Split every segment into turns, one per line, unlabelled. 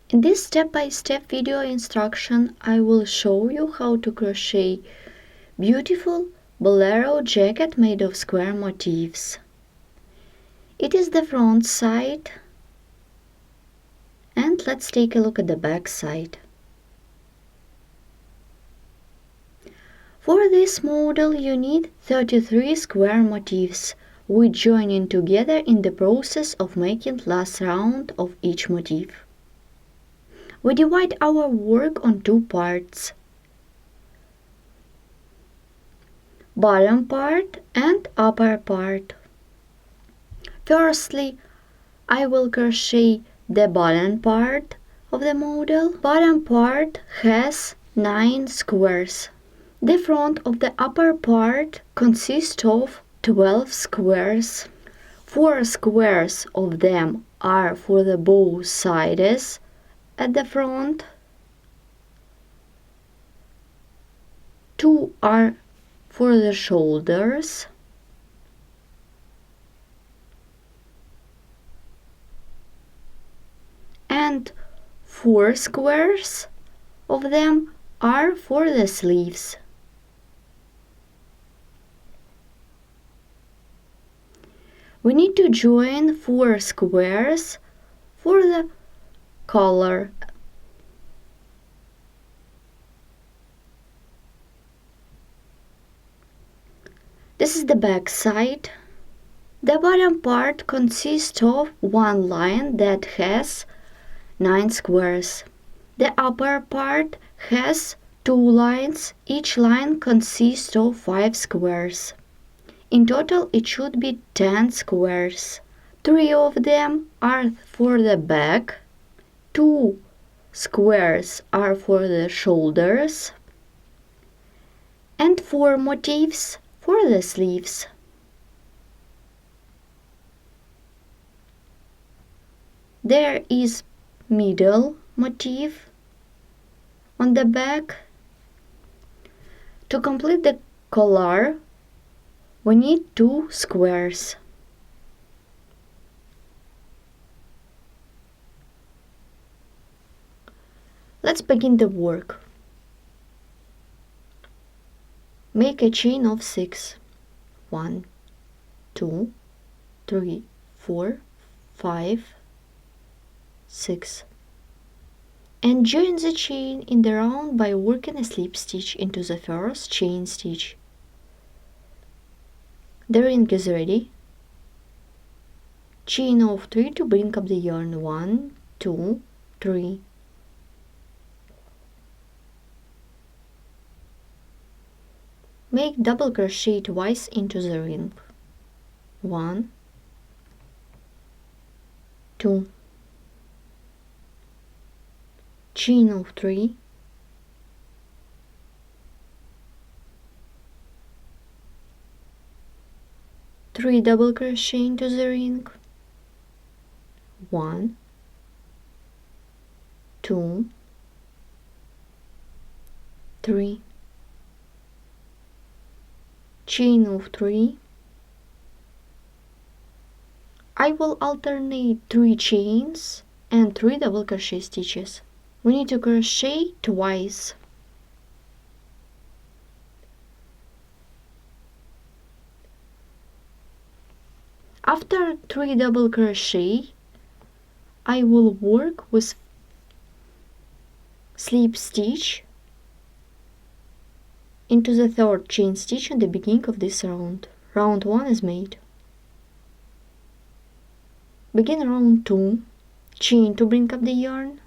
In this step-by-step video instruction, I will show you how to crochet beautiful bolero jacket made of square motifs. It is the front side, and let's take a look at the back side. For this model you need 33 square motifs, which join in together in the process of making last round of each motif. We divide our work on two parts, bottom part and upper part. Firstly, I will crochet the bottom part of the model. Bottom part has 9 squares. The front of the upper part consists of 12 squares. 4 squares of them are for the both sides at the front. 2 are for the shoulders. And 4 squares of them are for the sleeves. We need to join 4 squares for the collar. This is the back side. The bottom part consists of one line that has 9 squares. The upper part has 2 lines. Each line consists of 5 squares. In total it should be 10 squares. 3 of them are for the back, 2 squares are for the shoulders, and 4 motifs for the sleeves. There is middle motif on the back. To complete the collar, we need 2 squares. Let's begin the work. Make a chain of 6. 1, 2, 3, 4, 5, 6. And join the chain in the round by working a slip stitch into the first chain stitch. The ring is ready. Chain of 3 to bring up the yarn. 1, 2, 3. Make double crochet twice into the ring. 1, 2. Chain of 3. Three double crochet into the ring. 1, 2, 3. Chain of 3. I will alternate 3 chains and 3 double crochet stitches. We need to crochet twice. After 3 double crochet, I will work with slip stitch into the third chain stitch at the beginning of this round. Round 1 is made. Begin round 2, chain to bring up the yarn.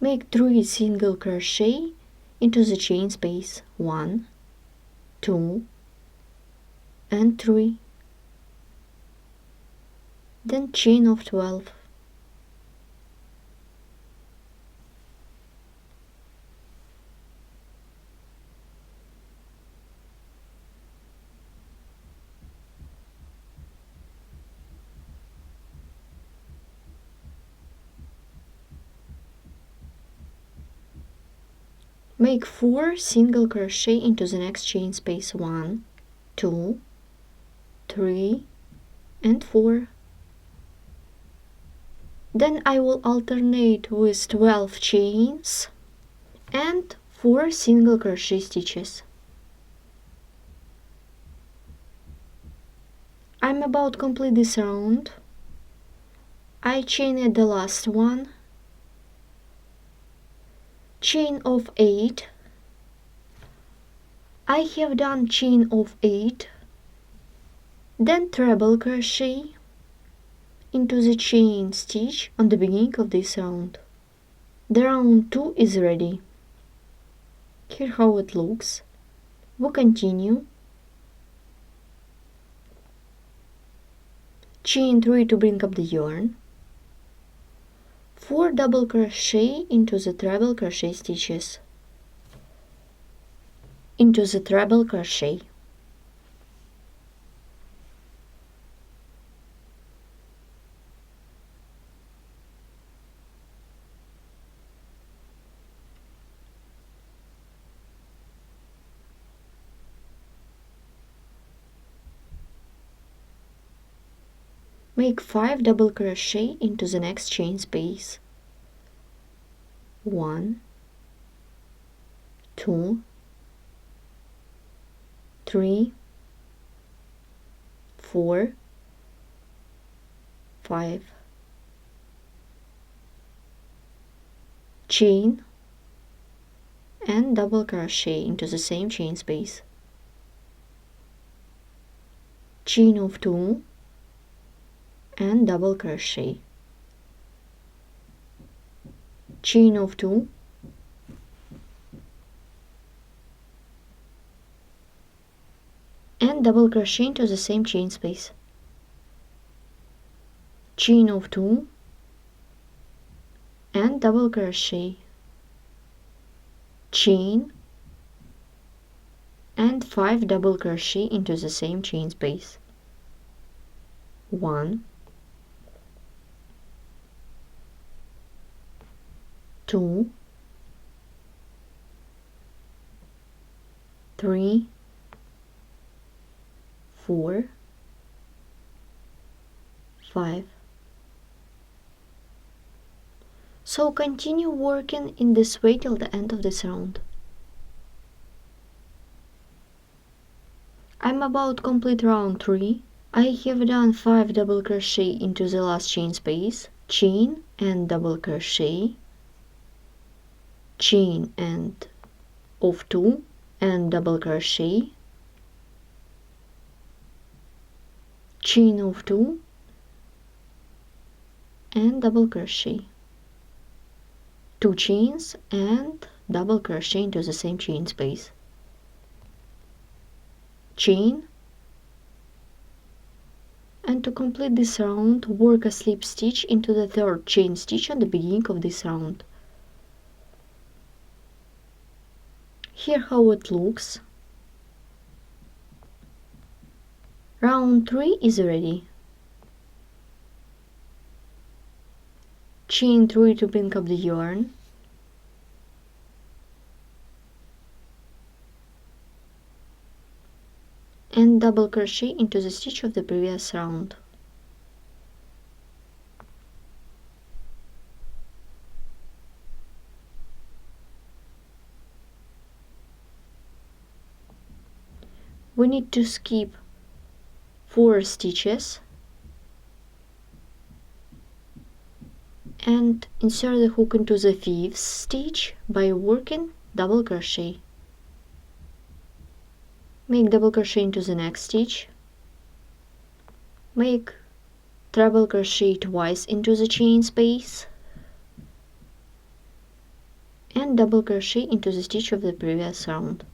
Make 3 single crochet into the chain space. 1, 2, and 3. Then chain of 12. Make 4 single crochet into the next chain space. 1, 2, 3, and 4. Then I will alternate with 12 chains and 4 single crochet stitches. I'm about to complete this round. I chain at the last one, chain of 8. I have done chain of 8, then treble crochet into the chain stitch on the beginning of this round. The round 2 is ready. Here how it looks. We continue. Chain 3 to bring up the yarn. 4 double crochet into the treble crochet stitches. Into the treble crochet. Make 5 double crochet into the next chain space. 1, 2, 3, 4, 5. Chain and double crochet into the same chain space. Chain of 2 and double crochet. Chain of 2 and double crochet into the same chain space. Chain of 2 and double crochet. Chain and 5 double crochet into the same chain space. 1, 2, 3, 4, 5. So continue working in this way till the end of this round. I'm about to complete round 3. I have done 5 double crochet into the last chain space, chain and double crochet, chain and of 2 and double crochet, chain of 2 and double crochet, 2 chains and double crochet into the same chain space, chain, and to complete this round work a slip stitch into the 3rd chain stitch on the beginning of this round. Here how it looks. Round 3 is ready. Chain 3 to bring up the yarn. And double crochet into the stitch of the previous round. We need to skip 4 stitches and insert the hook into the 5th stitch by working double crochet. Make double crochet into the next stitch, make treble crochet twice into the chain space, and double crochet into the stitch of the previous round.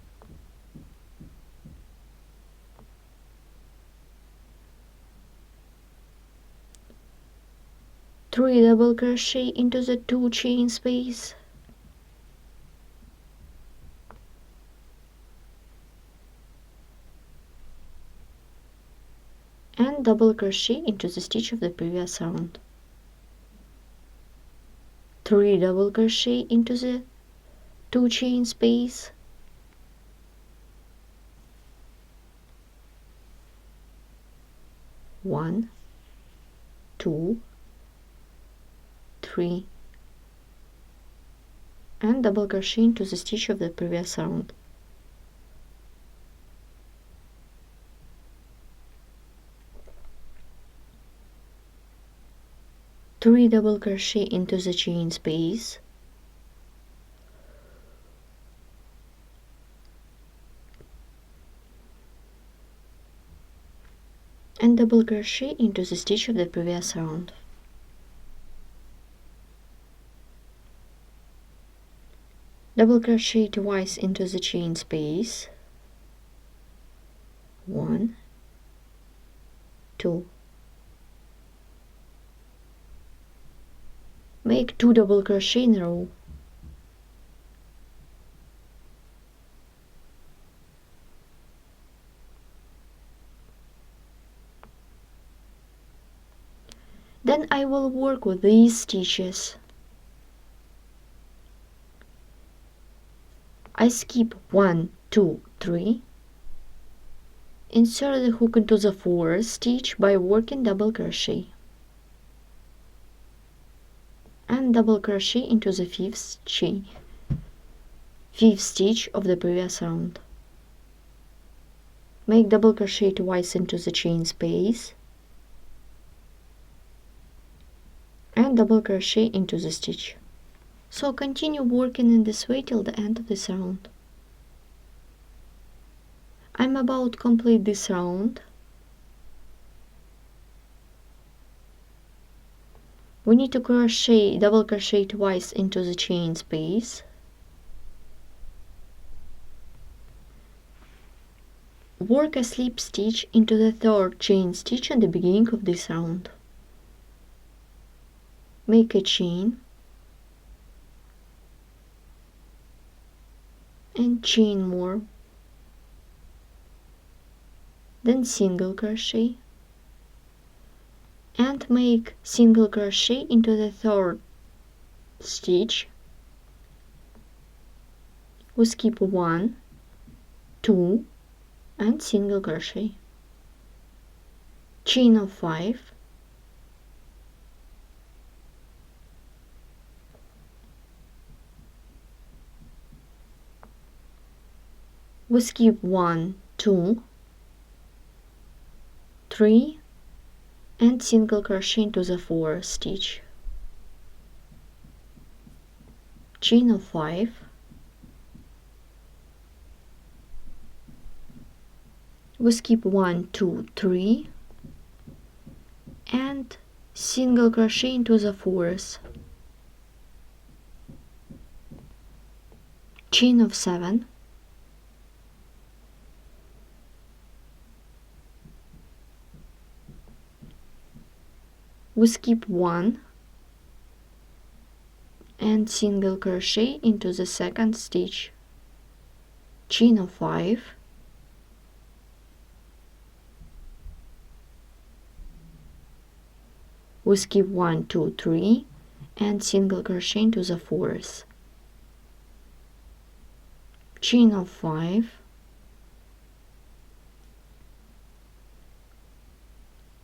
Three double crochet into the 2 chain space, and double crochet into the stitch of the previous round. 3 double crochet into the 2 chain space, one, 2, 3 and double crochet into the stitch of the previous round. Three double crochet into the chain space, and double crochet into the stitch of the previous round. Double crochet twice into the chain space, 1, 2. Make 2 double crochet in a row. Then I will work with these stitches. I skip 1, 2, 3. Insert the hook into the 4th stitch by working double crochet. And double crochet into the 5th stitch of the previous round. Make double crochet twice into the chain space and double crochet into the stitch. So continue working in this way till the end of this round. I'm about to complete this round. We need to double crochet twice into the chain space. Work a slip stitch into the 3rd chain stitch at the beginning of this round. Make a chain and chain more, then single crochet and make single crochet into the 3rd stitch. We skip 1, 2 and single crochet, chain of 5, we skip 1, 2, 3 and single crochet into the 4th stitch, chain of 5, we skip 1, 2, 3 and single crochet into the 4th, chain of 7, we skip 1 and single crochet into the 2nd stitch, chain of 5, we skip 1, 2, 3 and single crochet into the 4th, chain of 5,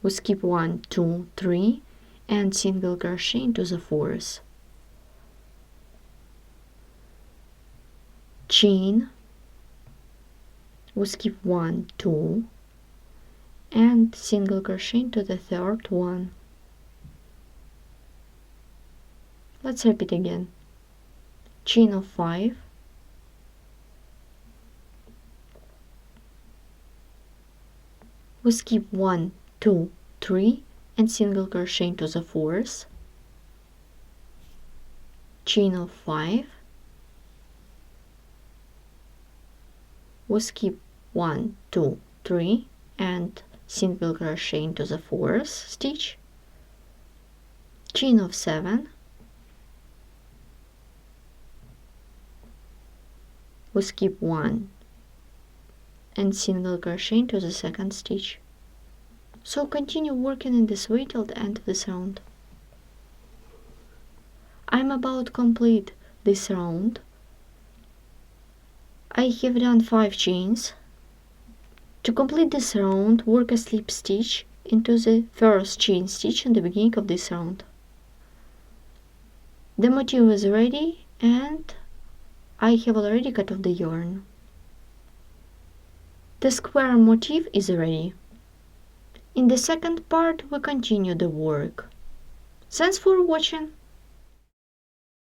we skip 1, 2, 3 and single crochet into the 4th, chain, we skip 1, 2 and single crochet into the 3rd one. Let's repeat again, chain of 5, we skip 1, 2, 3 and single crochet into the 4th, chain of 5, we skip 1, 2, 3 and single crochet into the 4th stitch, chain of 7, we skip 1 and single crochet into the 2nd stitch. So continue working in this way till the end of this round. I'm about to complete this round. I have done 5 chains. To complete this round, work a slip stitch into the 1st chain stitch in the beginning of this round. The motif is ready and I have already cut off the yarn. The square motif is ready. In the second part we continue the work. Thanks for watching.